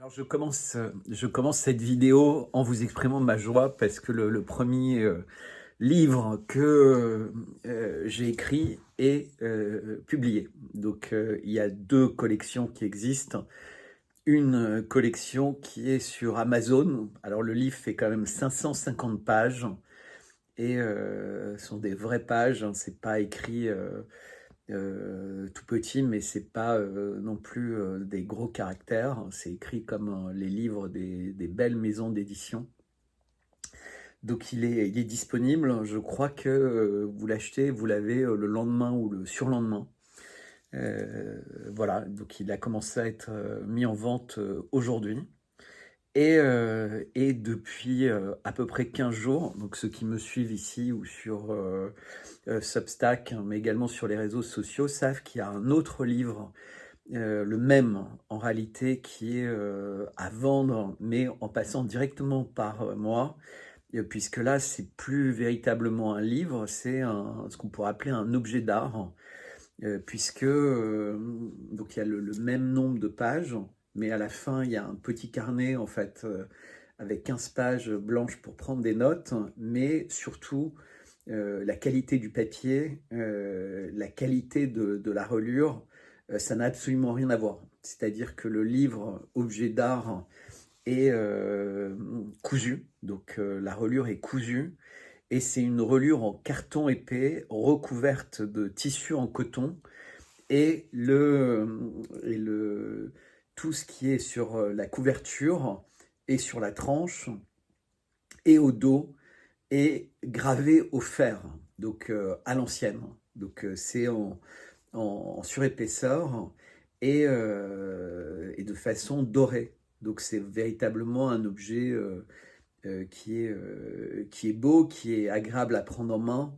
Alors je commence cette vidéo en vous exprimant ma joie parce que le premier livre que j'ai écrit est publié. Donc il y a deux collections qui existent. Une collection qui est sur Amazon. Alors le livre fait quand même 550 pages et ce sont des vraies pages, hein. C'est pas écrit tout petit, mais c'est pas non plus des gros caractères. C'est écrit comme les livres des belles maisons d'édition. Donc il est disponible. Je crois que vous l'achetez, vous l'avez le lendemain ou le surlendemain. Voilà, donc il a commencé à être mis en vente aujourd'hui. Et depuis à peu près 15 jours, donc ceux qui me suivent ici ou sur Substack, hein, mais également sur les réseaux sociaux, savent qu'il y a un autre livre, le même en réalité, qui est à vendre, mais en passant directement par moi, puisque là, c'est plus véritablement un livre, c'est ce qu'on pourrait appeler un objet d'art, puisque donc il y a le même nombre de pages, mais à la fin, il y a un petit carnet, en fait, avec 15 pages blanches pour prendre des notes, mais surtout, la qualité du papier, la qualité de la reliure, ça n'a absolument rien à voir. C'est-à-dire que le livre objet d'art est cousu, donc la reliure est cousue, et c'est une reliure en carton épais recouverte de tissu en coton, et tout ce qui est sur la couverture et sur la tranche et au dos est gravé au fer, donc à l'ancienne. Donc c'est en surépaisseur et de façon dorée. Donc c'est véritablement un objet qui est beau, qui est agréable à prendre en main,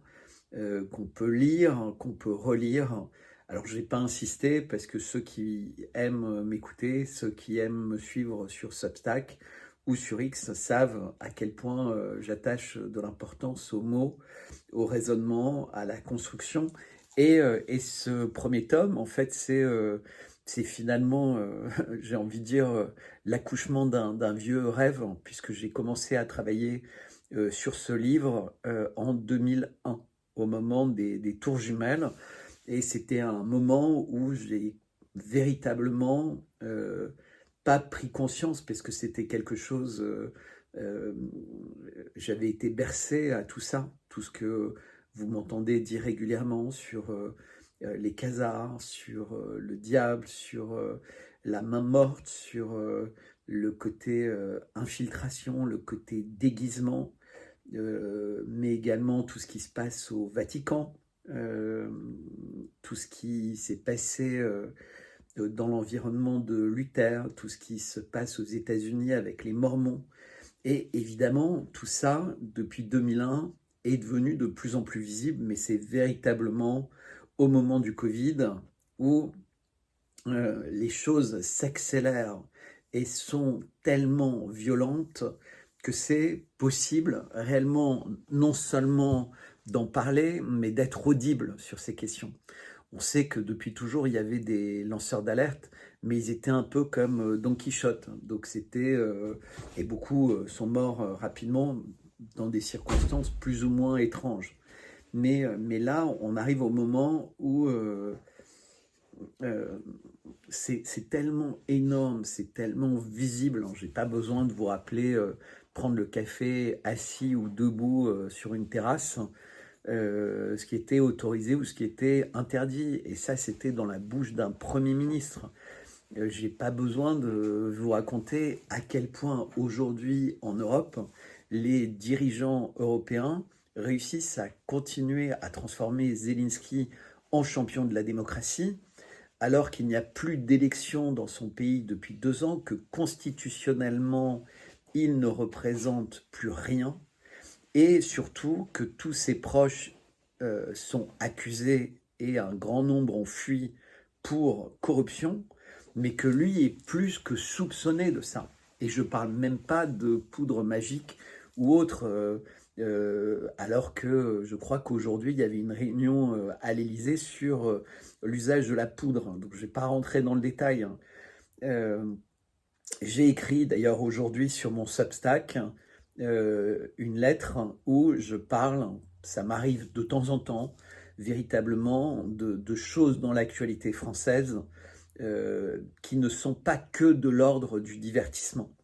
qu'on peut lire, qu'on peut relire. Alors je n'ai pas insisté parce que ceux qui aiment m'écouter, ceux qui aiment me suivre sur Substack ou sur X savent à quel point j'attache de l'importance aux mots, au raisonnement, à la construction. Et ce premier tome, en fait, c'est finalement, j'ai envie de dire, l'accouchement d'un vieux rêve, puisque j'ai commencé à travailler sur ce livre en 2001, au moment des Tours jumelles. Et c'était un moment où j'ai véritablement pas pris conscience, parce que c'était quelque chose, euh, j'avais été bercé à tout ça, tout ce que vous m'entendez dire régulièrement sur les khazars, sur le diable, sur la main morte, sur le côté infiltration, le côté déguisement, mais également tout ce qui se passe au Vatican, euh, tout ce qui s'est passé dans l'environnement de Luther, tout ce qui se passe aux États-Unis avec les Mormons. Et évidemment, tout ça, depuis 2001, est devenu de plus en plus visible, mais c'est véritablement au moment du Covid où les choses s'accélèrent et sont tellement violentes que c'est possible réellement non seulement d'en parler, mais d'être audible sur ces questions. On sait que depuis toujours, il y avait des lanceurs d'alerte, mais ils étaient un peu comme Don Quichotte. Donc c'était et beaucoup sont morts rapidement dans des circonstances plus ou moins étranges. Mais là, on arrive au moment où euh, c'est tellement énorme, c'est tellement visible. J'ai pas besoin de vous rappeler prendre le café assis ou debout sur une terrasse, ce qui était autorisé ou ce qui était interdit. Et ça, c'était dans la bouche d'un Premier ministre. J'ai pas besoin de vous raconter à quel point aujourd'hui en Europe, les dirigeants européens réussissent à continuer à transformer Zelensky en champion de la démocratie, alors qu'il n'y a plus d'élection dans son pays depuis 2 ans, que constitutionnellement, il ne représente plus rien, et surtout que tous ses proches sont accusés et un grand nombre ont fui pour corruption, mais que lui est plus que soupçonné de ça. Et je ne parle même pas de poudre magique ou autre, alors que je crois qu'aujourd'hui, il y avait une réunion à l'Élysée sur l'usage de la poudre. Donc je ne vais pas rentrer dans le détail, hein. J'ai écrit d'ailleurs aujourd'hui sur mon Substack une lettre où je parle, ça m'arrive de temps en temps, véritablement de choses dans l'actualité française qui ne sont pas que de l'ordre du divertissement.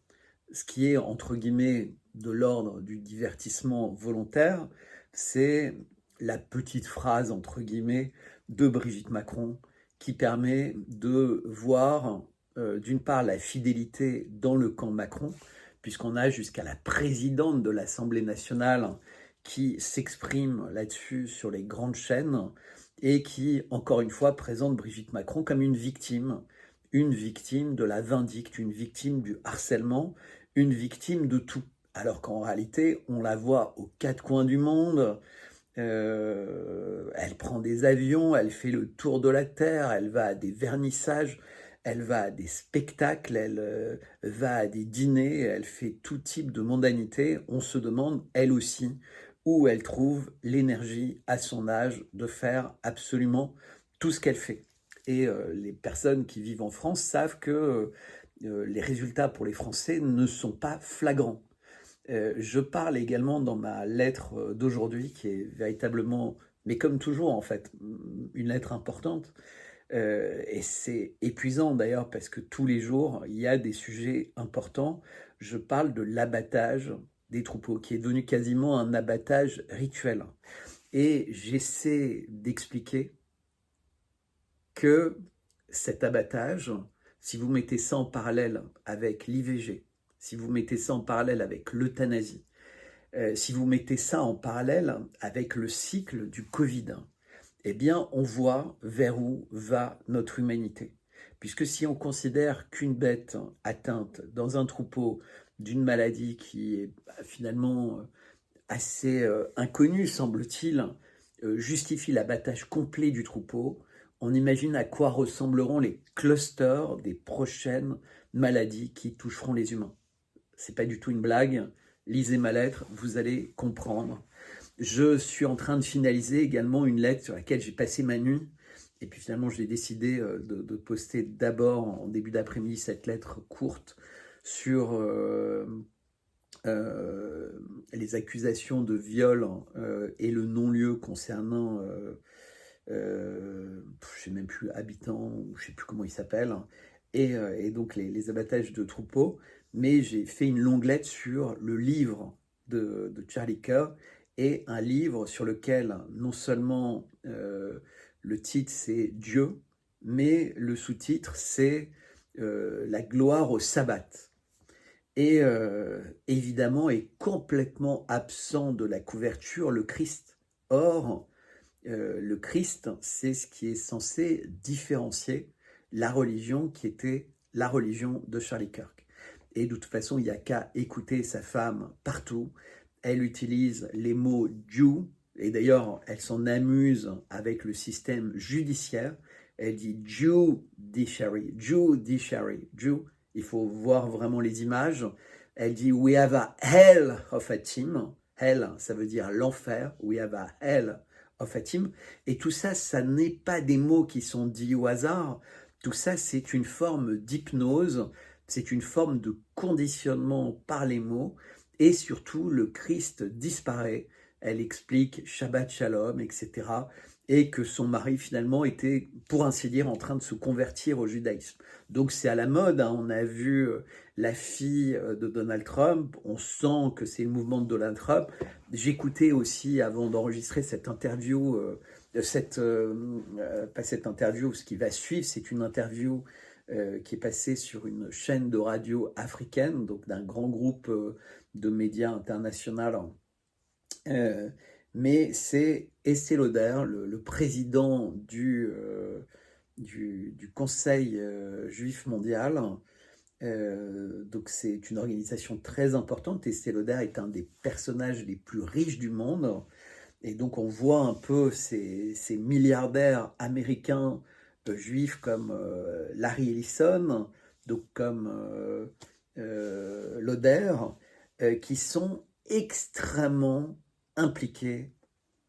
Ce qui est, entre guillemets, de l'ordre du divertissement volontaire, c'est la petite phrase, entre guillemets, de Brigitte Macron qui permet de voir, d'une part, la fidélité dans le camp Macron, puisqu'on a jusqu'à la présidente de l'Assemblée nationale qui s'exprime là-dessus sur les grandes chaînes et qui, encore une fois, présente Brigitte Macron comme une victime de la vindicte, une victime du harcèlement, une victime de tout. Alors qu'en réalité, on la voit aux quatre coins du monde, elle prend des avions, elle fait le tour de la Terre, elle va à des vernissages, elle va à des spectacles, elle va à des dîners, elle fait tout type de mondanité. On se demande, elle aussi, où elle trouve l'énergie à son âge de faire absolument tout ce qu'elle fait. Et les personnes qui vivent en France savent que les résultats pour les Français ne sont pas flagrants. Je parle également dans ma lettre d'aujourd'hui, qui est véritablement, mais comme toujours en fait, une lettre importante. Et c'est épuisant d'ailleurs parce que tous les jours, il y a des sujets importants. Je parle de l'abattage des troupeaux, qui est devenu quasiment un abattage rituel. Et j'essaie d'expliquer que cet abattage, si vous mettez ça en parallèle avec l'IVG, si vous mettez ça en parallèle avec l'euthanasie, si vous mettez ça en parallèle avec le cycle du Covid, eh bien, on voit vers où va notre humanité. Puisque si on considère qu'une bête atteinte dans un troupeau d'une maladie qui est finalement assez inconnue, semble-t-il, justifie l'abattage complet du troupeau, on imagine à quoi ressembleront les clusters des prochaines maladies qui toucheront les humains. C'est pas du tout une blague. Lisez ma lettre, vous allez comprendre. Je suis en train de finaliser également une lettre sur laquelle j'ai passé ma nuit. Et puis finalement, j'ai décidé de poster d'abord en début d'après-midi cette lettre courte sur les accusations de viol et le non-lieu concernant, je ne sais même plus, habitant, je ne sais plus comment il s'appelle, et donc les abattages de troupeaux. Mais j'ai fait une longue lettre sur le livre de Charlie Kirk, et un livre sur lequel non seulement le titre c'est Dieu, mais le sous-titre c'est La gloire au sabbat. Et évidemment est complètement absent de la couverture le Christ. Or, le Christ, c'est ce qui est censé différencier la religion qui était la religion de Charlie Kirk. Et de toute façon, il n'y a qu'à écouter sa femme partout. Elle utilise les mots Jew, et d'ailleurs, elle s'en amuse avec le système judiciaire. Elle dit judiciary, judiciary, Jew. Il faut voir vraiment les images. Elle dit we have a hell of a team. Hell, ça veut dire l'enfer. We have a hell of a team. Et tout ça, ça n'est pas des mots qui sont dits au hasard. Tout ça, c'est une forme d'hypnose. C'est une forme de conditionnement par les mots. Et surtout, le Christ disparaît. Elle explique Shabbat Shalom, etc. Et que son mari, finalement, était, pour ainsi dire, en train de se convertir au judaïsme. Donc c'est à la mode, hein. On a vu la fille de Donald Trump, on sent que c'est le mouvement de Donald Trump. J'écoutais aussi, avant d'enregistrer cette interview, pas cette interview, ce qui va suivre, c'est une interview qui est passée sur une chaîne de radio africaine, donc d'un grand groupe de médias international. Mais c'est Estée Lauder, le président du Conseil juif mondial. Donc c'est une organisation très importante. Estée Lauder est un des personnages les plus riches du monde. Et donc on voit un peu ces milliardaires américains juifs comme Larry Ellison, donc comme Lauder, qui sont extrêmement impliqués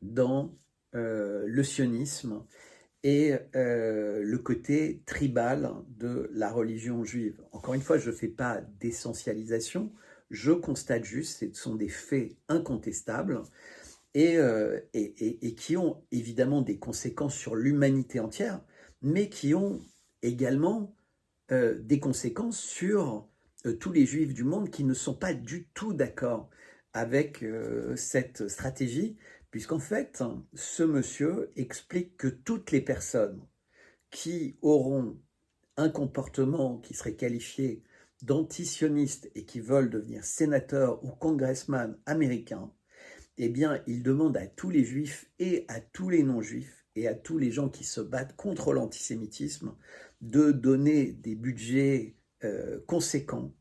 dans le sionisme et le côté tribal de la religion juive. Encore une fois, je ne fais pas d'essentialisation, je constate juste, ce sont des faits incontestables et qui ont évidemment des conséquences sur l'humanité entière, mais qui ont également des conséquences sur tous les juifs du monde qui ne sont pas du tout d'accord avec cette stratégie, puisqu'en fait, ce monsieur explique que toutes les personnes qui auront un comportement qui serait qualifié d'antisioniste et qui veulent devenir sénateur ou congressman américain, eh bien, il demande à tous les juifs et à tous les non-juifs et à tous les gens qui se battent contre l'antisémitisme de donner des budgets conséquents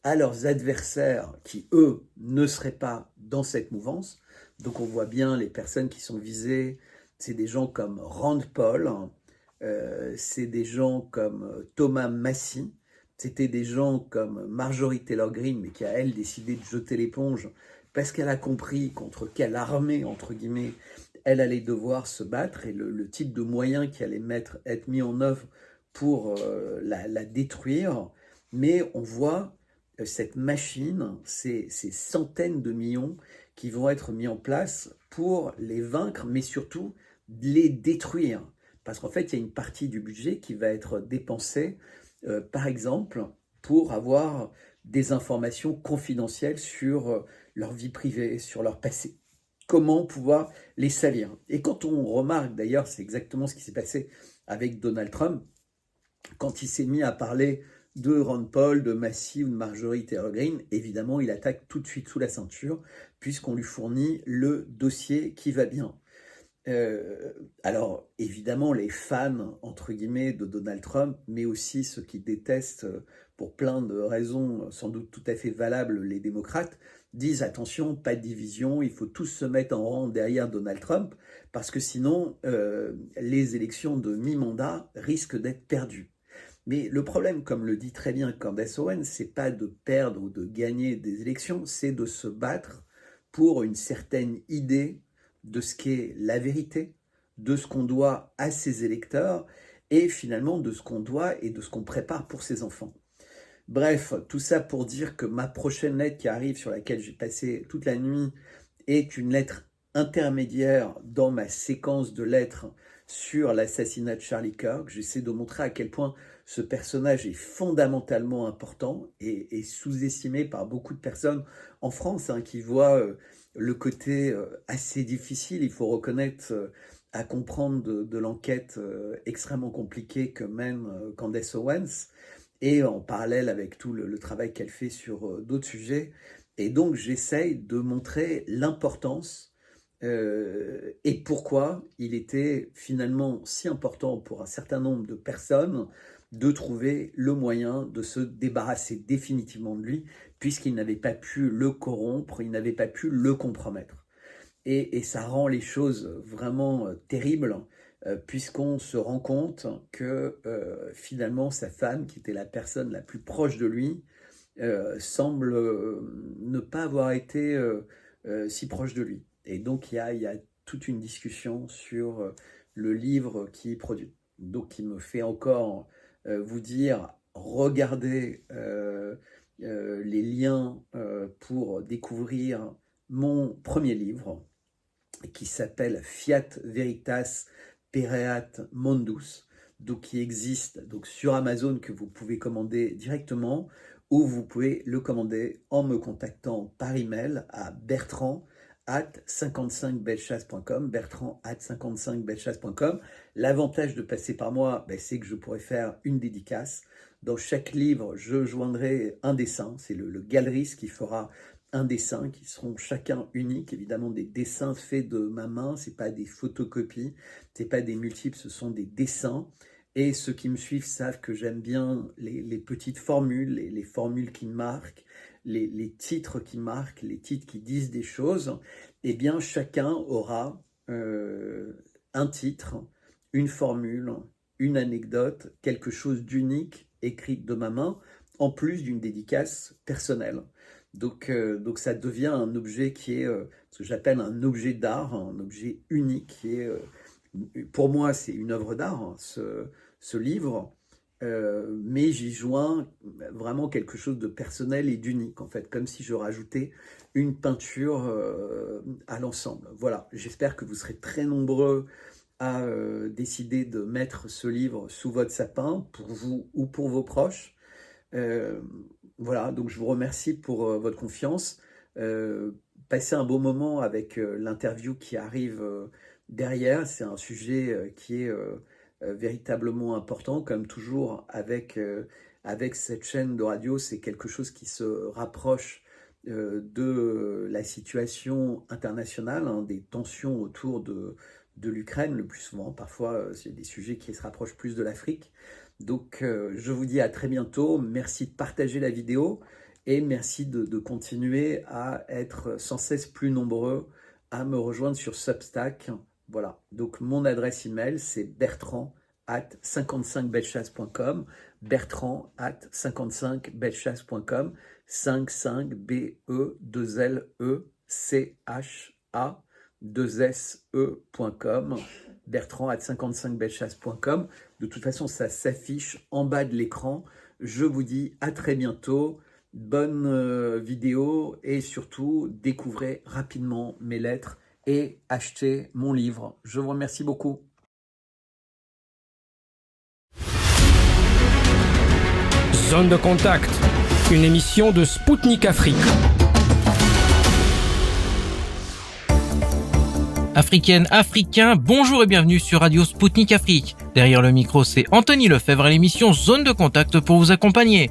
à leurs adversaires qui, eux, ne seraient pas dans cette mouvance. Donc on voit bien les personnes qui sont visées, c'est des gens comme Rand Paul, c'est des gens comme Thomas Massie, c'était des gens comme Marjorie Taylor Greene, mais qui a, elle, décidé de jeter l'éponge parce qu'elle a compris contre quelle armée, entre guillemets, elle allait devoir se battre et le type de moyens qui allait être mis en œuvre pour la détruire. Mais on voit cette machine, ces centaines de millions qui vont être mis en place pour les vaincre, mais surtout les détruire. Parce qu'en fait, il y a une partie du budget qui va être dépensée, par exemple, pour avoir des informations confidentielles sur leur vie privée, sur leur passé. Comment pouvoir les salir. Et quand on remarque, d'ailleurs, c'est exactement ce qui s'est passé avec Donald Trump, quand il s'est mis à parler de Rand Paul, de Massie ou de Marjorie Taylor Greene, évidemment, il attaque tout de suite sous la ceinture, puisqu'on lui fournit le dossier qui va bien. Alors, évidemment, les fans, entre guillemets, de Donald Trump, mais aussi ceux qui détestent, pour plein de raisons sans doute tout à fait valables, les démocrates, disent attention, pas de division, il faut tous se mettre en rang derrière Donald Trump, parce que sinon, les élections de mi-mandat risquent d'être perdues. Mais le problème, comme le dit très bien Candace Owens, c'est pas de perdre ou de gagner des élections, c'est de se battre pour une certaine idée de ce qu'est la vérité, de ce qu'on doit à ses électeurs et finalement de ce qu'on doit et de ce qu'on prépare pour ses enfants. Bref, tout ça pour dire que ma prochaine lettre qui arrive, sur laquelle j'ai passé toute la nuit, est une lettre intermédiaire dans ma séquence de lettres sur l'assassinat de Charlie Kirk. J'essaie de montrer à quel point ce personnage est fondamentalement important et sous-estimé par beaucoup de personnes en France, hein, qui voient le côté assez difficile, il faut reconnaître, à comprendre de l'enquête extrêmement compliquée que mène Candace Owens, et en parallèle avec tout le travail qu'elle fait sur d'autres sujets. Et donc j'essaye de montrer l'importance et pourquoi il était finalement si important pour un certain nombre de personnes de trouver le moyen de se débarrasser définitivement de lui, puisqu'il n'avait pas pu le corrompre, il n'avait pas pu le compromettre. Et ça rend les choses vraiment terribles, puisqu'on se rend compte que finalement sa femme, qui était la personne la plus proche de lui, semble ne pas avoir été si proche de lui. Et donc il y a toute une discussion sur le livre qu'il produit. Donc il me fait encore vous dire, regardez les liens pour découvrir mon premier livre qui s'appelle Fiat Veritas Pereat Mundus, donc qui existe donc sur Amazon, que vous pouvez commander directement, ou vous pouvez le commander en me contactant par email à bertrand@55bellechasse.com, bertrand@55bellechasse.com. L'avantage de passer par moi, c'est que je pourrais faire une dédicace. Dans chaque livre, je joindrai un dessin, c'est le galeriste qui fera un dessin, qui seront chacun uniques, évidemment des dessins faits de ma main, c'est pas des photocopies, c'est pas des multiples, ce sont des dessins. Et ceux qui me suivent savent que j'aime bien les petites formules, les formules qui marquent, les titres qui marquent, les titres qui disent des choses. Eh bien, chacun aura un titre, une formule, une anecdote, quelque chose d'unique écrit de ma main, en plus d'une dédicace personnelle. Donc ça devient un objet qui est ce que j'appelle un objet d'art, un objet unique qui est pour moi, c'est une œuvre d'art, hein, ce livre, mais j'y joins vraiment quelque chose de personnel et d'unique, en fait, comme si je rajoutais une peinture à l'ensemble. Voilà, j'espère que vous serez très nombreux à décider de mettre ce livre sous votre sapin, pour vous ou pour vos proches. Euh, voilà, donc je vous remercie pour votre confiance. Euh, Passez un beau moment avec l'interview qui arrive derrière. C'est un sujet qui est véritablement important, comme toujours avec cette chaîne de radio. C'est quelque chose qui se rapproche de la situation internationale, hein, des tensions autour de l'Ukraine le plus souvent. Parfois, c'est des sujets qui se rapprochent plus de l'Afrique. Donc, je vous dis à très bientôt. Merci de partager la vidéo et merci de continuer à être sans cesse plus nombreux à me rejoindre sur Substack. Voilà. Donc, mon adresse email, c'est bertrand@55bellechasse.com. Bertrand@55bellechasse.com. 55 BE2LECHA 2SE.com. bertrand@55bellechasse.com. De toute façon, ça s'affiche en bas de l'écran. Je vous dis à très bientôt. Bonne vidéo et surtout, découvrez rapidement mes lettres et achetez mon livre. Je vous remercie beaucoup. Zone de contact, une émission de Spoutnik Afrique. Africaines, Africains, bonjour et bienvenue sur Radio Spoutnik Afrique. Derrière le micro, c'est Anthony Lefebvre à l'émission Zone de Contact pour vous accompagner.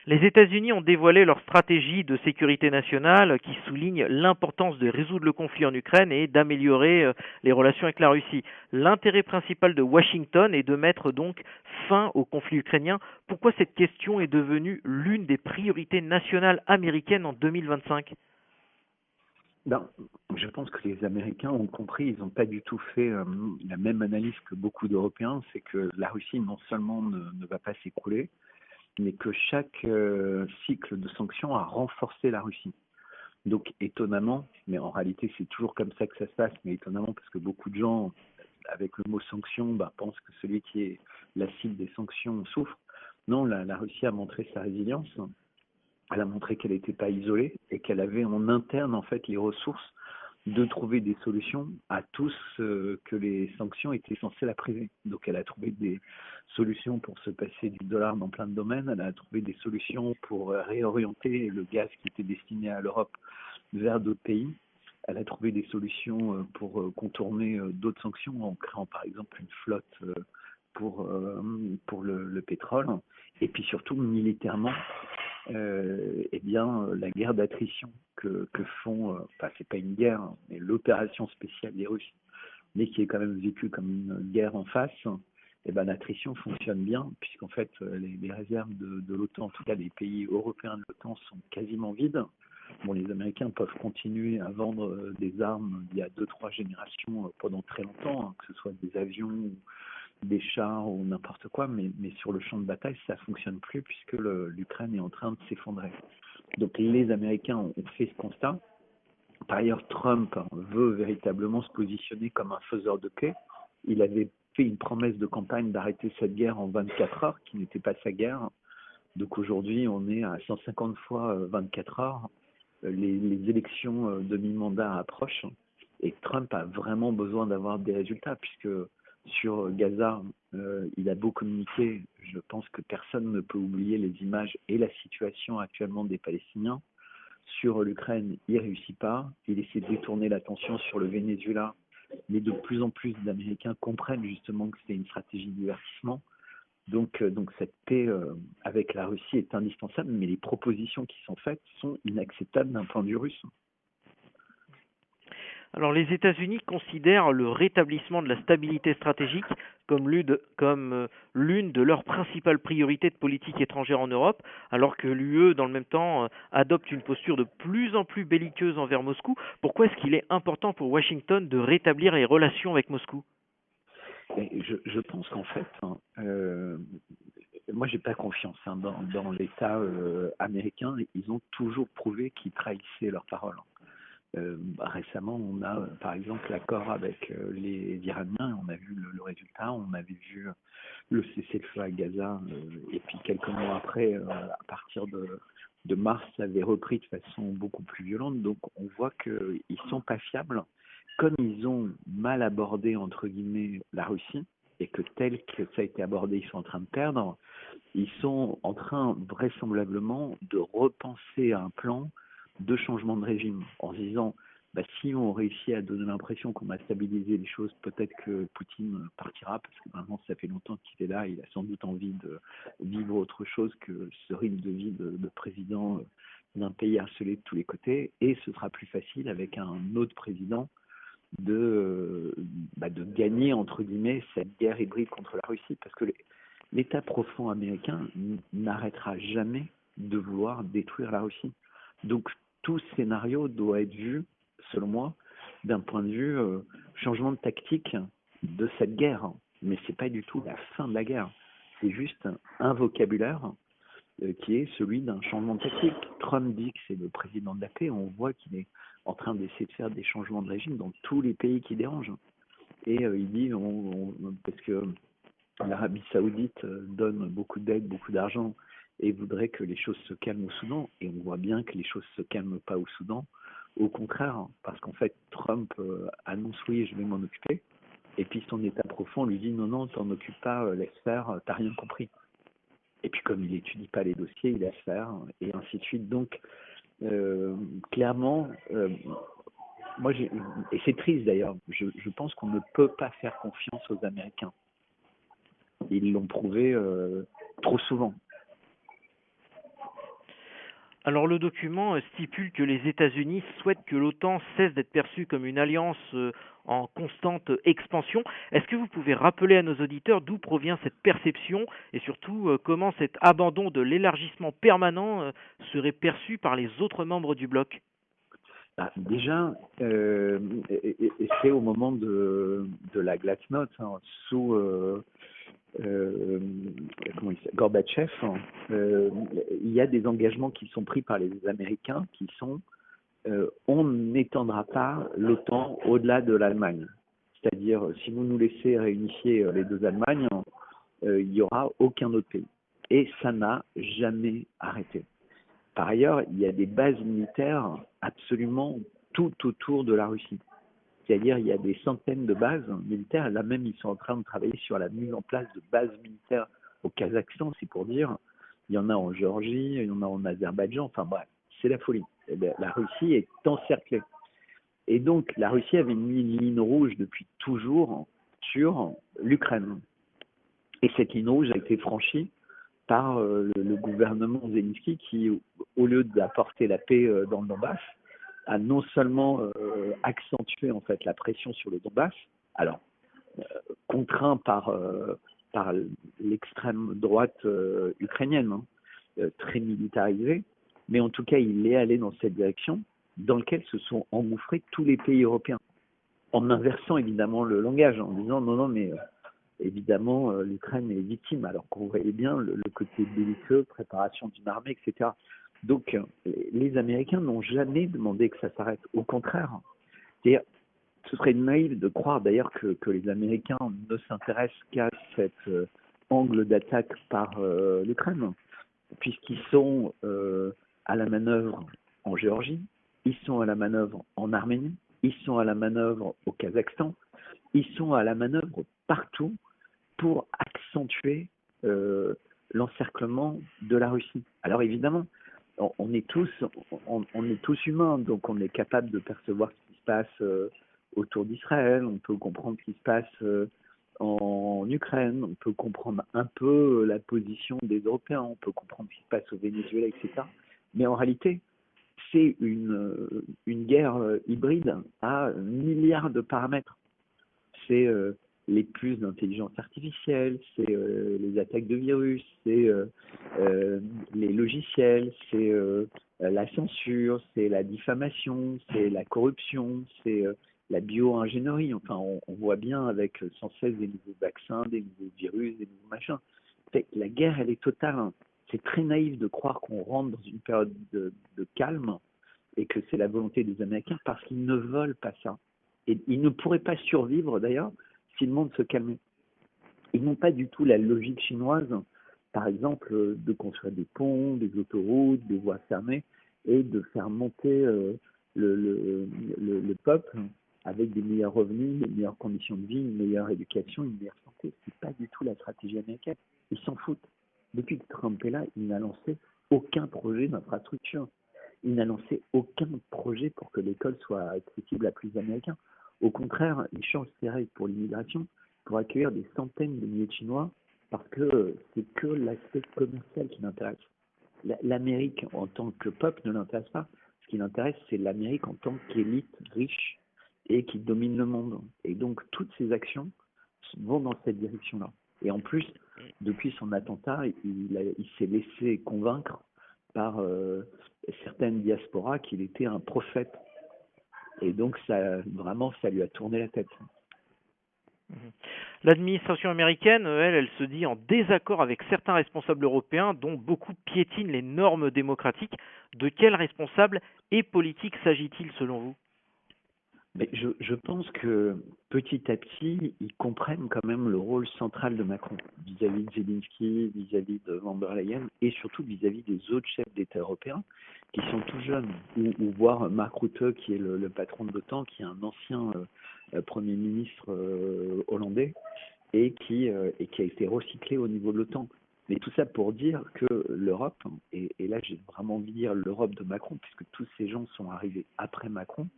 Les États-Unis ont dévoilé leur stratégie de sécurité nationale qui souligne l'importance de résoudre le conflit en Ukraine et d'améliorer les relations avec la Russie. L'intérêt principal de Washington est de mettre donc fin au conflit ukrainien. Pourquoi cette question est devenue l'une des priorités nationales américaines en 2025 ? Je pense que les Américains ont compris, ils n'ont pas du tout fait la même analyse que beaucoup d'Européens, c'est que la Russie non seulement ne va pas s'écrouler, mais que chaque cycle de sanctions a renforcé la Russie. Donc étonnamment, mais en réalité c'est toujours comme ça que ça se passe, mais étonnamment parce que beaucoup de gens, avec le mot sanction, pensent que celui qui est la cible des sanctions souffre. Non, la Russie a montré sa résilience. Elle a montré qu'elle n'était pas isolée et qu'elle avait en interne en fait les ressources de trouver des solutions à tout ce que les sanctions étaient censées la priver. Donc elle a trouvé des solutions pour se passer du dollar dans plein de domaines, elle a trouvé des solutions pour réorienter le gaz qui était destiné à l'Europe vers d'autres pays, elle a trouvé des solutions pour contourner d'autres sanctions en créant par exemple une flotte pour le pétrole, et puis surtout militairement, la guerre d'attrition que font, c'est pas une guerre, mais l'opération spéciale des Russes, mais qui est quand même vécue comme une guerre en face, l'attrition fonctionne bien, puisqu'en fait les réserves de l'OTAN, en tout cas les pays européens de l'OTAN, sont quasiment vides. Bon, les Américains peuvent continuer à vendre des armes d'il y a 2-3 générations pendant très longtemps, que ce soit des avions ou des chars ou n'importe quoi, mais sur le champ de bataille, ça ne fonctionne plus puisque l'Ukraine est en train de s'effondrer. Donc les Américains ont fait ce constat. Par ailleurs, Trump veut véritablement se positionner comme un faiseur de paix. Il avait fait une promesse de campagne d'arrêter cette guerre en 24 heures, qui n'était pas sa guerre. Donc aujourd'hui, on est à 150 fois 24 heures. Les élections de mi-mandat approchent et Trump a vraiment besoin d'avoir des résultats puisque sur Gaza, il a beau communiquer, je pense que personne ne peut oublier les images et la situation actuellement des Palestiniens. Sur l'Ukraine, il ne réussit pas, il essaie de détourner l'attention sur le Venezuela, mais de plus en plus d'Américains comprennent justement que c'est une stratégie de divertissement. Donc cette paix avec la Russie est indispensable, mais les propositions qui sont faites sont inacceptables d'un point de vue russe. Alors les États-Unis considèrent le rétablissement de la stabilité stratégique comme l'une de leurs principales priorités de politique étrangère en Europe, alors que l'UE, dans le même temps, adopte une posture de plus en plus belliqueuse envers Moscou. Pourquoi est-ce qu'il est important pour Washington de rétablir les relations avec Moscou ? Je pense qu'en fait, moi j'ai pas confiance dans l'État américain. Ils ont toujours prouvé qu'ils trahissaient leurs paroles. Récemment, on a par exemple l'accord avec les Iraniens, on a vu le résultat, on avait vu le cessez-le-feu à Gaza, et puis quelques mois après, à partir de mars, ça avait repris de façon beaucoup plus violente. Donc on voit qu'ils ne sont pas fiables, comme ils ont mal abordé, entre guillemets, la Russie, et que tel que ça a été abordé, ils sont en train de perdre, ils sont en train vraisemblablement de repenser un plan de changement de régime en se disant si on réussit à donner l'impression qu'on a stabilisé les choses, peut-être que Poutine partira, parce que maintenant ça fait longtemps qu'il est là, il a sans doute envie de vivre autre chose que ce rythme de vie de président d'un pays harcelé de tous les côtés, et ce sera plus facile avec un autre président de gagner, entre guillemets, cette guerre hybride contre la Russie, parce que l'État profond américain n'arrêtera jamais de vouloir détruire la Russie. Donc tout scénario doit être vu, selon moi, d'un point de vue changement de tactique de cette guerre. Mais ce n'est pas du tout la fin de la guerre. C'est juste un vocabulaire qui est celui d'un changement de tactique. Trump dit que c'est le président de la paix. On voit qu'il est en train d'essayer de faire des changements de régime dans tous les pays qui dérangent. Et il dit, parce que l'Arabie Saoudite donne beaucoup d'aide, beaucoup d'argent, et voudrait que les choses se calment au Soudan. Et on voit bien que les choses ne se calment pas au Soudan. Au contraire, parce qu'en fait, Trump annonce oui, je vais m'en occuper. Et puis son État profond lui dit non, t'en occupes pas, laisse faire, t'as rien compris. Et puis comme il n'étudie pas les dossiers, il laisse faire, et ainsi de suite. Donc, clairement, moi, et c'est triste d'ailleurs, je pense qu'on ne peut pas faire confiance aux Américains. Ils l'ont prouvé trop souvent. Alors le document stipule que les États-Unis souhaitent que l'OTAN cesse d'être perçue comme une alliance en constante expansion. Est-ce que vous pouvez rappeler à nos auditeurs d'où provient cette perception et surtout comment cet abandon de l'élargissement permanent serait perçu par les autres membres du bloc ? Déjà, et c'est au moment de la Glasnost, sous Gorbatchev, il y a des engagements qui sont pris par les Américains qui sont on n'étendra pas l'OTAN au-delà de l'Allemagne. C'est-à-dire, si vous nous laissez réunifier les deux Allemagnes, il n'y aura aucun autre pays. Et ça n'a jamais arrêté. Par ailleurs, il y a des bases militaires absolument tout autour de la Russie. C'est-à-dire, il y a des centaines de bases militaires. Là même, ils sont en train de travailler sur la mise en place de bases militaires au Kazakhstan, c'est pour dire. Il y en a en Géorgie, il y en a en Azerbaïdjan. Enfin bref, c'est la folie. La Russie est encerclée. Et donc, la Russie avait mis une ligne rouge depuis toujours sur l'Ukraine. Et cette ligne rouge a été franchie par le gouvernement Zelensky qui, au lieu d'apporter la paix dans le Donbass, a non seulement accentué en fait la pression sur le Donbass, alors contraint par l'extrême droite ukrainienne, très militarisée, mais en tout cas il est allé dans cette direction dans laquelle se sont engouffrés tous les pays européens, en inversant évidemment le langage, en disant non mais évidemment l'Ukraine est victime, alors qu'on voyait bien le côté belliqueux, préparation d'une armée, etc. Donc, les Américains n'ont jamais demandé que ça s'arrête. Au contraire, ce serait naïf de croire d'ailleurs que les Américains ne s'intéressent qu'à cet angle d'attaque par l'Ukraine, puisqu'ils sont à la manœuvre en Géorgie, ils sont à la manœuvre en Arménie, ils sont à la manœuvre au Kazakhstan, ils sont à la manœuvre partout pour accentuer l'encerclement de la Russie. Alors évidemment, on est tous humains, donc on est capable de percevoir ce qui se passe autour d'Israël, on peut comprendre ce qui se passe en Ukraine, on peut comprendre un peu la position des Européens, on peut comprendre ce qui se passe au Venezuela, etc. Mais en réalité, c'est une guerre hybride à milliards de paramètres. C'est les plus d'intelligence artificielle, c'est les attaques de virus, c'est les logiciels, c'est la censure, c'est la diffamation, c'est la corruption, c'est la bio-ingénierie. Enfin, on voit bien avec sans cesse des nouveaux vaccins, des nouveaux virus, des nouveaux machins. La guerre, elle est totale. C'est très naïf de croire qu'on rentre dans une période de calme et que c'est la volonté des Américains parce qu'ils ne veulent pas ça. Et ils ne pourraient pas survivre d'ailleurs si le monde se calmait. Ils n'ont pas du tout la logique chinoise, par exemple, de construire des ponts, des autoroutes, des voies fermées et de faire monter le peuple avec des meilleurs revenus, des meilleures conditions de vie, une meilleure éducation, une meilleure santé. C'est pas du tout la stratégie américaine. Ils s'en foutent. Depuis que Trump est là, il n'a lancé aucun projet d'infrastructure. Il n'a lancé aucun projet pour que l'école soit accessible à plus d'Américains. Au contraire, il change ses règles pour l'immigration pour accueillir des centaines de milliers de Chinois parce que c'est que l'aspect commercial qui l'intéresse. L'Amérique en tant que peuple ne l'intéresse pas. Ce qui l'intéresse, c'est l'Amérique en tant qu'élite riche et qui domine le monde. Et donc, toutes ces actions vont dans cette direction-là. Et en plus, depuis son attentat, il s'est laissé convaincre par certaines diasporas qu'il était un prophète. Et donc, ça lui a tourné la tête. L'administration américaine, elle se dit en désaccord avec certains responsables européens dont beaucoup piétinent les normes démocratiques. De quels responsables et politiques s'agit-il selon vous ? Mais je pense que petit à petit, ils comprennent quand même le rôle central de Macron vis-à-vis de Zelensky, vis-à-vis de von der Leyen et surtout vis-à-vis des autres chefs d'État européens qui sont tout jeunes, ou voire Mark Rutte qui est le patron de l'OTAN, qui est un ancien Premier ministre hollandais et qui a été recyclé au niveau de l'OTAN. Mais tout ça pour dire que l'Europe, et là j'ai vraiment envie de dire l'Europe de Macron, puisque tous ces gens sont arrivés après Macron,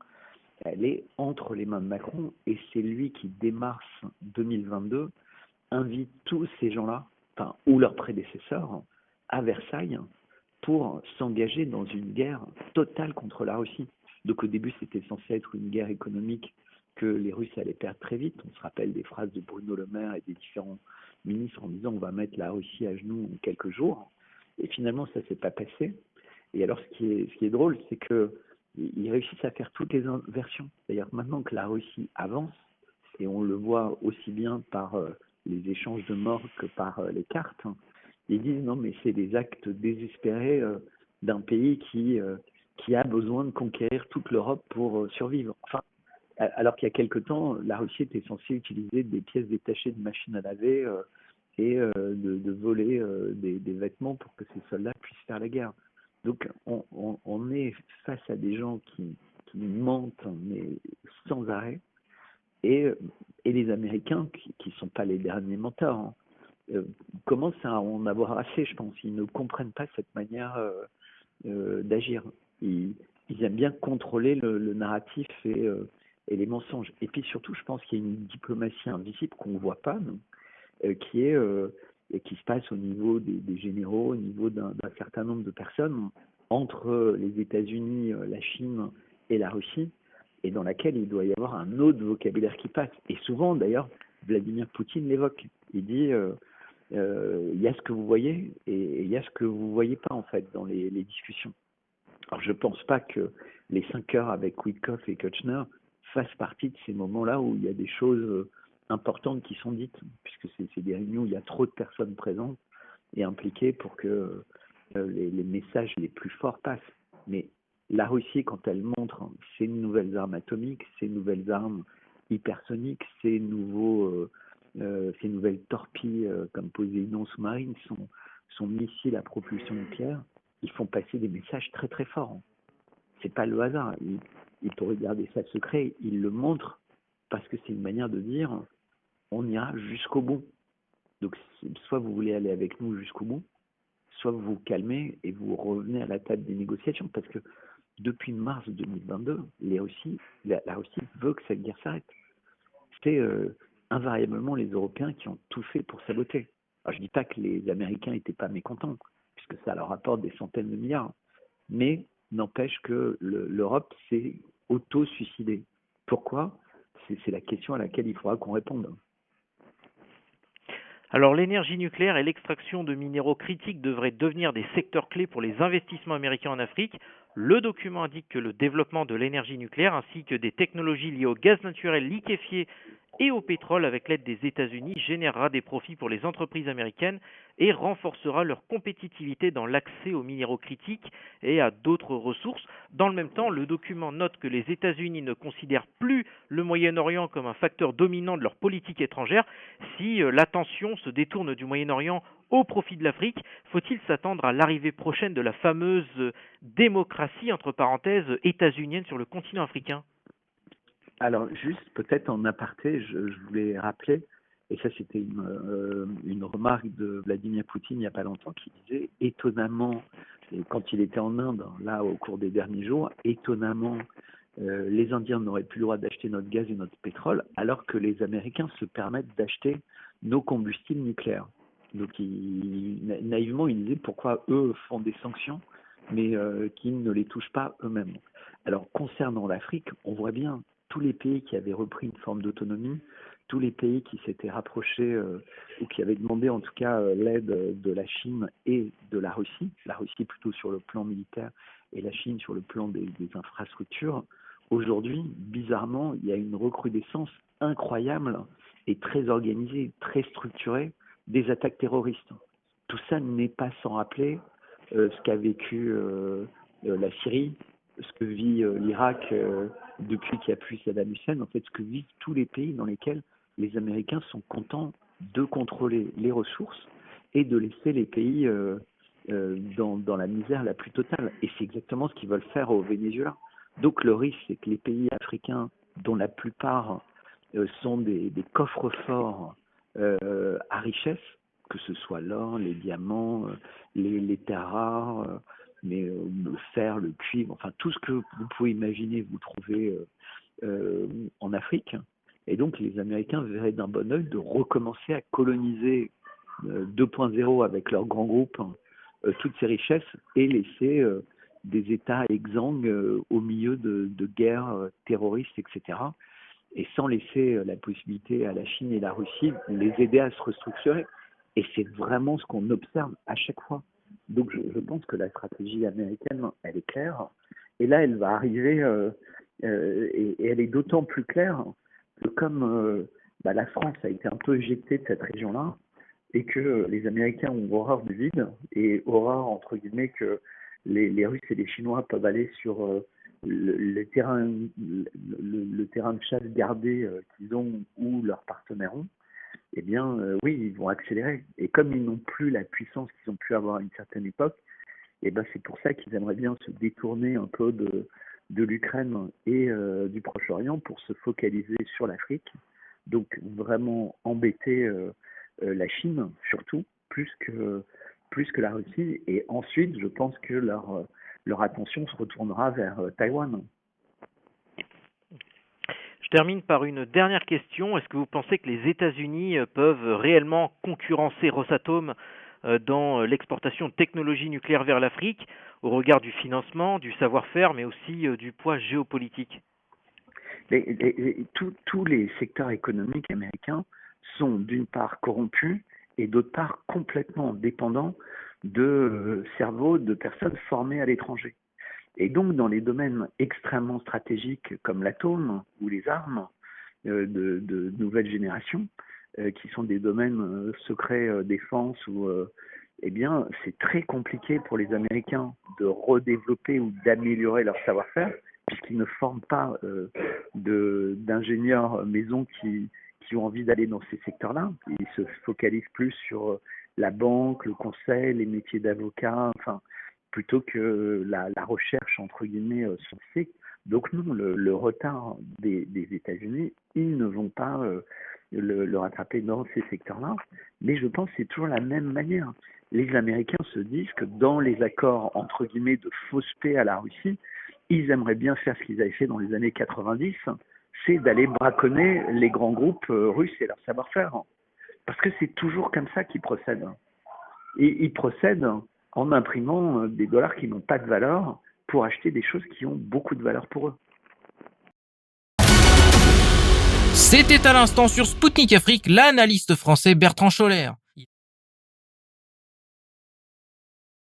elle est entre les mains de Macron et c'est lui qui, dès mars 2022, invite tous ces gens-là, ou leurs prédécesseurs, à Versailles pour s'engager dans une guerre totale contre la Russie. Donc au début, c'était censé être une guerre économique que les Russes allaient perdre très vite. On se rappelle des phrases de Bruno Le Maire et des différents ministres en disant on va mettre la Russie à genoux en quelques jours. Et finalement, ça ne s'est pas passé. Et alors, ce qui est drôle, c'est que ils réussissent à faire toutes les versions. D'ailleurs, maintenant que la Russie avance, et on le voit aussi bien par les échanges de morts que par les cartes, ils disent non, mais c'est des actes désespérés d'un pays qui a besoin de conquérir toute l'Europe pour survivre. Enfin, alors qu'il y a quelque temps, la Russie était censée utiliser des pièces détachées de machines à laver et de voler des vêtements pour que ces soldats puissent faire la guerre. Donc on est face à des gens qui mentent mais sans arrêt et les Américains qui sont pas les derniers menteurs commencent à en avoir assez, je pense. Ils ne comprennent pas cette manière d'agir. Ils aiment bien contrôler le narratif et les mensonges. Et puis surtout, je pense qu'il y a une diplomatie invisible qu'on ne voit pas, qui se passe au niveau des généraux, au niveau d'un certain nombre de personnes entre les États-Unis, la Chine et la Russie, et dans laquelle il doit y avoir un autre vocabulaire qui passe. Et souvent, d'ailleurs, Vladimir Poutine l'évoque. Il dit il y a ce que vous voyez et il y a ce que vous ne voyez pas, en fait, dans les discussions. Alors, je ne pense pas que les 5 heures avec Witkoff et Kouchner fassent partie de ces moments-là où il y a des choses importantes qui sont dites, puisque c'est des réunions où il y a trop de personnes présentes et impliquées pour que les messages les plus forts passent. Mais la Russie, quand elle montre ses nouvelles armes atomiques, ses nouvelles armes hypersoniques, ses nouvelles torpilles comme Poséidon sous-marine, son missile à propulsion nucléaire, ils font passer des messages très très forts. C'est pas le hasard. Ils pourraient garder ça secret. Ils le montrent parce que c'est une manière de dire on ira jusqu'au bout. Donc, soit vous voulez aller avec nous jusqu'au bout, soit vous vous calmez et vous revenez à la table des négociations. Parce que depuis mars 2022, la Russie veut que cette guerre s'arrête. C'est invariablement les Européens qui ont tout fait pour saboter. Alors, je ne dis pas que les Américains n'étaient pas mécontents, puisque ça leur apporte des centaines de milliards. Mais n'empêche que l'Europe s'est auto-suicidée. Pourquoi ? C'est la question à laquelle il faudra qu'on réponde. Alors l'énergie nucléaire et l'extraction de minéraux critiques devraient devenir des secteurs clés pour les investissements américains en Afrique. Le document indique que le développement de l'énergie nucléaire ainsi que des technologies liées au gaz naturel liquéfié et au pétrole avec l'aide des États-Unis générera des profits pour les entreprises américaines et renforcera leur compétitivité dans l'accès aux minéraux critiques et à d'autres ressources. Dans le même temps, le document note que les États-Unis ne considèrent plus le Moyen-Orient comme un facteur dominant de leur politique étrangère. Si l'attention se détourne du Moyen-Orient au profit de l'Afrique, faut-il s'attendre à l'arrivée prochaine de la fameuse démocratie, entre parenthèses, états-unienne sur le continent africain ? Alors, juste peut-être en aparté, je voulais rappeler, et ça c'était une remarque de Vladimir Poutine il n'y a pas longtemps, qui disait étonnamment, quand il était en Inde, là au cours des derniers jours, étonnamment, les Indiens n'auraient plus le droit d'acheter notre gaz et notre pétrole, alors que les Américains se permettent d'acheter nos combustibles nucléaires. Donc naïvement, il disait pourquoi eux font des sanctions, mais qu'ils ne les touchent pas eux-mêmes. Alors concernant l'Afrique, on voit bien tous les pays qui avaient repris une forme d'autonomie, tous les pays qui s'étaient rapprochés ou qui avaient demandé en tout cas l'aide de la Chine et de la Russie plutôt sur le plan militaire et la Chine sur le plan des infrastructures. Aujourd'hui, bizarrement, il y a une recrudescence incroyable et très organisée, très structurée des attaques terroristes. Tout ça n'est pas sans rappeler ce qu'a vécu la Syrie, ce que vit l'Irak depuis qu'il n'y a plus Saddam Hussein, en fait, ce que vivent tous les pays dans lesquels les Américains sont contents de contrôler les ressources et de laisser les pays dans la misère la plus totale. Et c'est exactement ce qu'ils veulent faire au Venezuela. Donc le risque, c'est que les pays africains, dont la plupart sont des coffres-forts à richesse, que ce soit l'or, les diamants, les terres rares, mais le fer, le cuivre, enfin tout ce que vous pouvez imaginer, vous trouvez en Afrique. Et donc les Américains verraient d'un bon œil de recommencer à coloniser 2.0 avec leurs grands groupes toutes ces richesses et laisser des États exsangues au milieu de guerres terroristes, etc. Et sans laisser la possibilité à la Chine et la Russie de les aider à se restructurer. Et c'est vraiment ce qu'on observe à chaque fois. Donc je pense que la stratégie américaine, elle est claire. Et là, elle va arriver, et elle est d'autant plus claire que comme la France a été un peu éjectée de cette région-là, et que les Américains ont horreur du vide, et horreur, entre guillemets, que les Russes et les Chinois peuvent aller sur le terrain de chasse gardé qu'ils ont ou leurs partenaires ont, eh bien, oui, ils vont accélérer. Et comme ils n'ont plus la puissance qu'ils ont pu avoir à une certaine époque, eh ben, c'est pour ça qu'ils aimeraient bien se détourner un peu de l'Ukraine et du Proche-Orient pour se focaliser sur l'Afrique. Donc, vraiment embêter la Chine, surtout, plus que la Russie. Et ensuite, je pense que leur attention se retournera vers Taïwan. Je termine par une dernière question. Est-ce que vous pensez que les États-Unis peuvent réellement concurrencer Rosatom dans l'exportation de technologies nucléaires vers l'Afrique, au regard du financement, du savoir-faire, mais aussi du poids géopolitique ? Tous les secteurs économiques américains sont d'une part corrompus et d'autre part complètement dépendants de cerveaux de personnes formées à l'étranger. Et donc, dans les domaines extrêmement stratégiques comme l'atome ou les armes de nouvelle génération, qui sont des domaines secrets défense, eh bien, c'est très compliqué pour les Américains de redévelopper ou d'améliorer leur savoir-faire, puisqu'ils ne forment pas d'ingénieurs maison qui ont envie d'aller dans ces secteurs-là. Ils se focalisent plus sur la banque, le conseil, les métiers d'avocat, enfin, plutôt que la recherche, entre guillemets, scientifique. Donc non, le retard des États-Unis, ils ne vont pas le rattraper dans ces secteurs-là. Mais je pense que c'est toujours la même manière. Les Américains se disent que dans les accords, entre guillemets, de fausse paix à la Russie, ils aimeraient bien faire ce qu'ils avaient fait dans les années 90, c'est d'aller braconner les grands groupes russes et leur savoir-faire. Parce que c'est toujours comme ça qu'ils procèdent. Et ils procèdent en imprimant des dollars qui n'ont pas de valeur pour acheter des choses qui ont beaucoup de valeur pour eux. C'était à l'instant sur Spoutnik Afrique l'analyste français Bertrand Scholler.